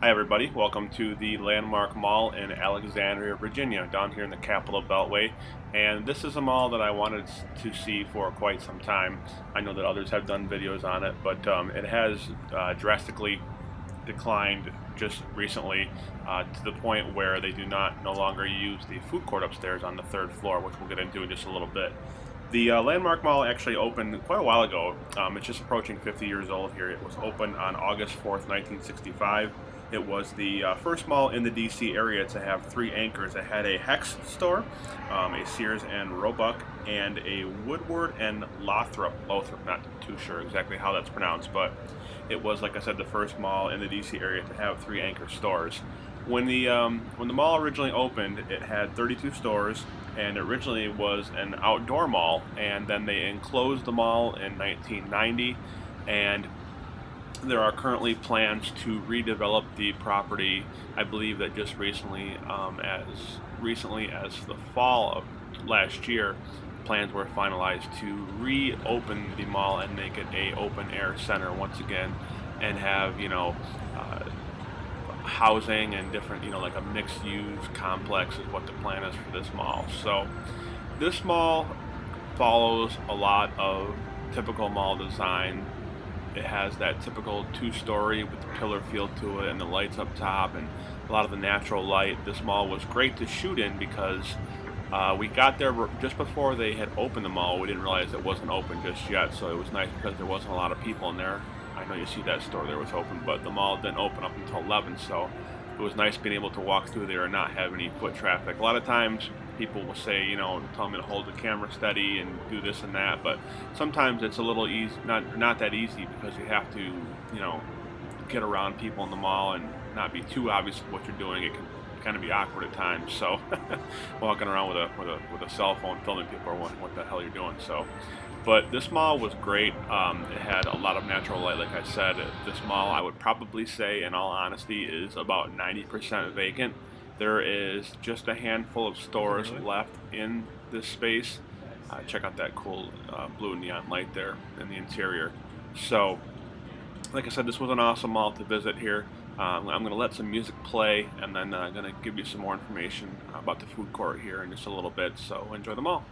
Hi everybody, welcome to the Landmark Mall in Alexandria, Virginia, down here in the Capital Beltway. And this is a mall that I wanted to see for quite some time. I know that others have done videos on it, but it has drastically declined just recently to the point where they do not no longer use the food court upstairs on the third floor, which we'll get into in just a little bit. The Landmark Mall actually opened quite a while ago. It's just approaching 50 years old here. It was opened on August 4th, 1965. It was the first mall in the DC area to have three anchors. It had a Hex store, a Sears and Roebuck, and a Woodward and Lothrop, not too sure exactly how that's pronounced, but it was, like I said, the first mall in the DC area to have three anchor stores. When the mall originally opened, it had 32 stores, and originally it was an outdoor mall, and then they enclosed the mall in 1990, and there are currently plans to redevelop the property. I believe that just recently as the fall of last year, plans were finalized to reopen the mall and make it a open air center once again, and have uh, housing and different, like a mixed use complex is what the plan is for this mall. So this mall follows a lot of typical mall design. It has that typical two-story with the pillar feel to it and the lights up top and a lot of the natural light. This mall was great to shoot in because we got there just before they had opened the mall. We didn't realize it wasn't open just yet, so it was nice because there wasn't a lot of people in there. I know you see that store there was open, but the mall didn't open up until 11, so it was nice being able to walk through there and not have any foot traffic. A lot of times people will say, tell me to hold the camera steady and do this and that, but sometimes it's a little easy, not that easy, because you have to, get around people in the mall and not be too obvious what you're doing. It can kind of be awkward at times. So walking around with a cell phone filming people, or what the hell you're doing. So, but this mall was great. It had a lot of natural light, like I said. This mall, I would probably say, in all honesty, is about 90% vacant. There is just a handful of stores left in this space. Check out that cool blue neon light there in the interior. So, like I said, this was an awesome mall to visit here. I'm going to let some music play, and then I'm going to give you some more information about the food court here in just a little bit. So enjoy the mall.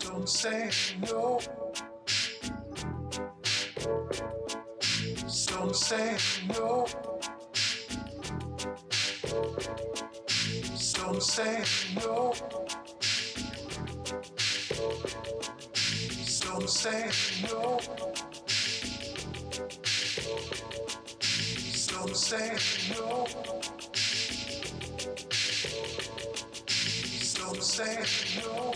Don't say no. Don't say no. Don't say no. Don't say no. Don't say no. Don't say no.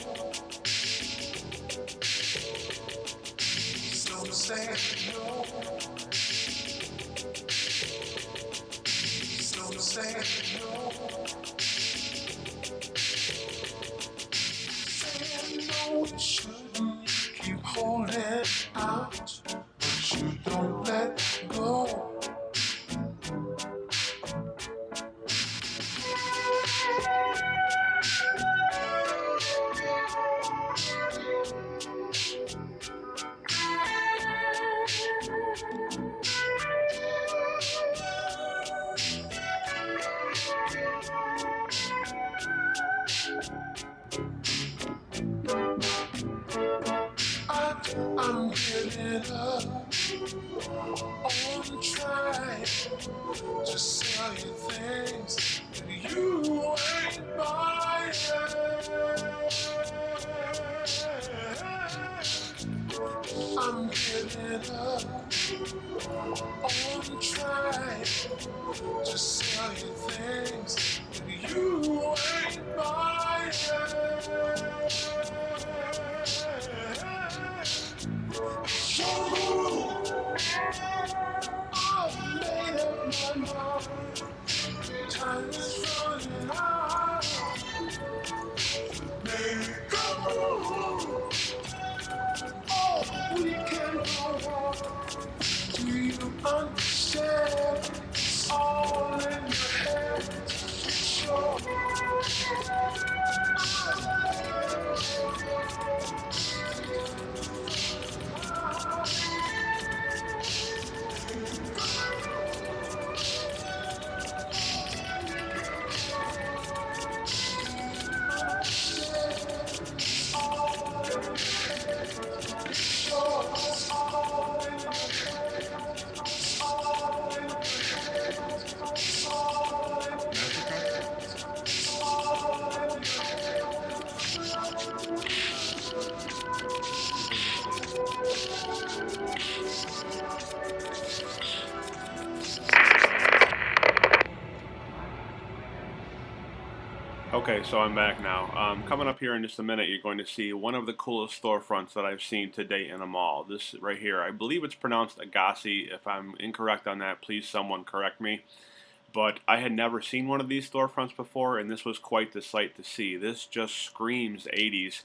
Don't say no. Don't say no. Saying no, you shouldn't keep holding out, but you don't let go. I'm giving up on trying to sell you things that you ain't buying. I'm giving up on trying to sell you things that you ain't buying. So I've made up my mind. Time is running out. Make a move. Oh, we can go on. Do you understand? It's all in your head. Sure. Okay, so I'm back now. Coming up here in just a minute, you're going to see one of the coolest storefronts that I've seen to date in a mall. This right here, I believe it's pronounced Agassi. If I'm incorrect on that, please someone correct me. But I had never seen one of these storefronts before, and this was quite the sight to see. This just screams 80s.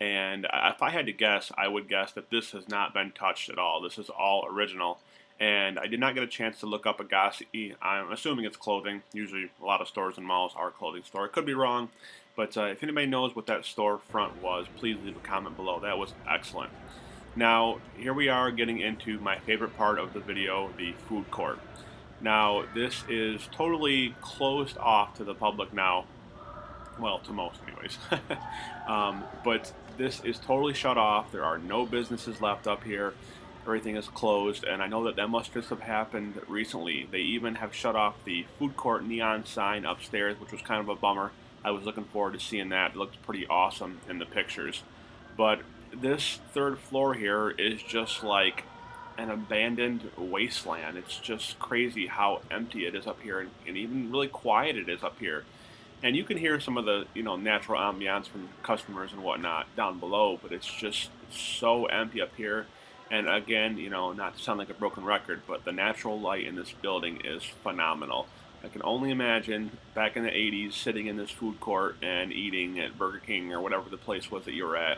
And if I had to guess, I would guess that this has not been touched at all. This is all original. And I did not get a chance to look up Agassi. I'm assuming it's clothing. Usually a lot of stores and malls are a clothing store. I could be wrong. But if anybody knows what that storefront was, please leave a comment below. That was excellent. Now, here we are getting into my favorite part of the video, the food court. Now, this is totally closed off to the public now. Well, to most anyways. But this is totally shut off. There are no businesses left up here. Everything is closed, and I know that that must just have happened recently. They even have shut off the food court neon sign upstairs, which was kind of a bummer. I was looking forward to seeing that. It looked pretty awesome in the pictures. But this third floor here is just like an abandoned wasteland. It's just crazy how empty it is up here, and even really quiet it is up here. And you can hear some of the natural ambiance from customers and whatnot down below, but it's just so empty up here. And again, not to sound like a broken record, but the natural light in this building is phenomenal. I can only imagine back in the 80s sitting in this food court and eating at Burger King or whatever the place was that you were at,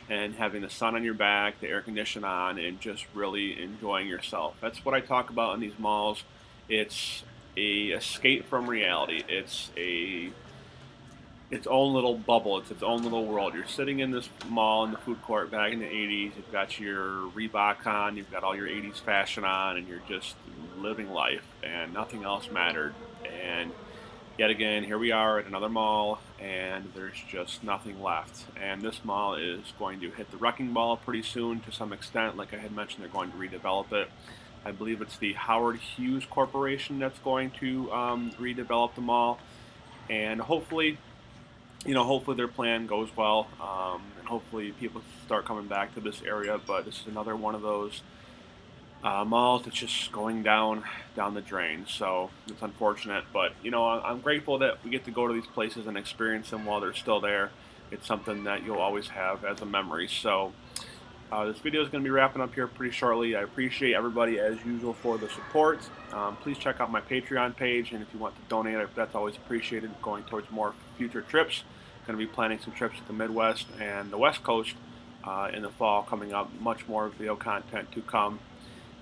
and having the sun on your back, the air condition on, and just really enjoying yourself. That's what I talk about in these malls. It's a escape from reality. It's a its own little bubble. It's its own little world. You're sitting in this mall in the food court back in the 80s. You've got your Reebok on, you've got all your 80s fashion on, and you're just living life, and nothing else mattered. And yet again, here we are at another mall, and there's just nothing left. And this mall is going to hit the wrecking ball pretty soon to some extent. Like I had mentioned, they're going to redevelop it. I believe it's the Howard Hughes Corporation that's going to redevelop the mall. And hopefully, hopefully their plan goes well, and hopefully people start coming back to this area. But this is another one of those malls that's just going down the drain. So it's unfortunate, but I'm grateful that we get to go to these places and experience them while they're still there. It's something that you'll always have as a memory. So this video is going to be wrapping up here pretty shortly. I appreciate everybody as usual for the support. Please check out my Patreon page, and if you want to donate, that's always appreciated, going towards more future trips. Going to be planning some trips to the Midwest and the West Coast in the fall coming up. Much more video content to come.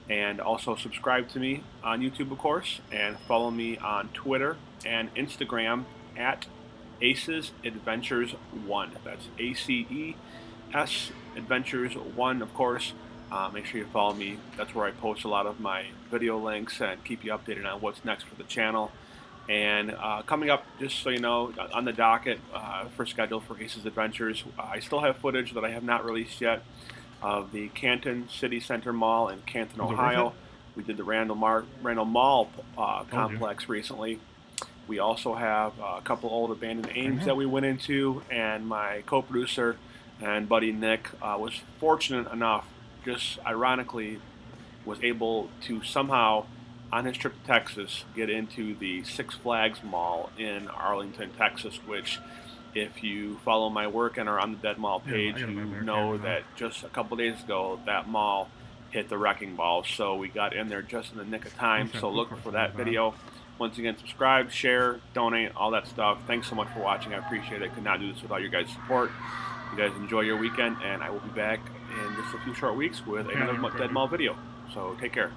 And also subscribe to me on YouTube, of course, and follow me on Twitter and Instagram at Aces Adventures 1. That's ACES Adventures 1, of course. Make sure you follow me. That's where I post a lot of my video links and keep you updated on what's next for the channel. And coming up, just so you know, on the docket for schedule for Aces Adventures, I still have footage that I have not released yet of the Canton City Center Mall in Canton, Ohio. We did the Randall Mall complex recently. We also have a couple old abandoned Ames that we went into, and my co-producer and buddy Nick was fortunate enough, just ironically, was able to somehow, on his trip to Texas, get into the Six Flags Mall in Arlington, Texas, which, if you follow my work and are on the Dead Mall page, you know that just a couple days ago, that mall hit the wrecking ball. So we got in there just in the nick of time. So look for that video. Once again, subscribe, share, donate, all that stuff. Thanks so much for watching. I appreciate it. Could not do this without your guys' support. You guys enjoy your weekend, and I will be back in just a few short weeks with another Dead Mall video. So take care.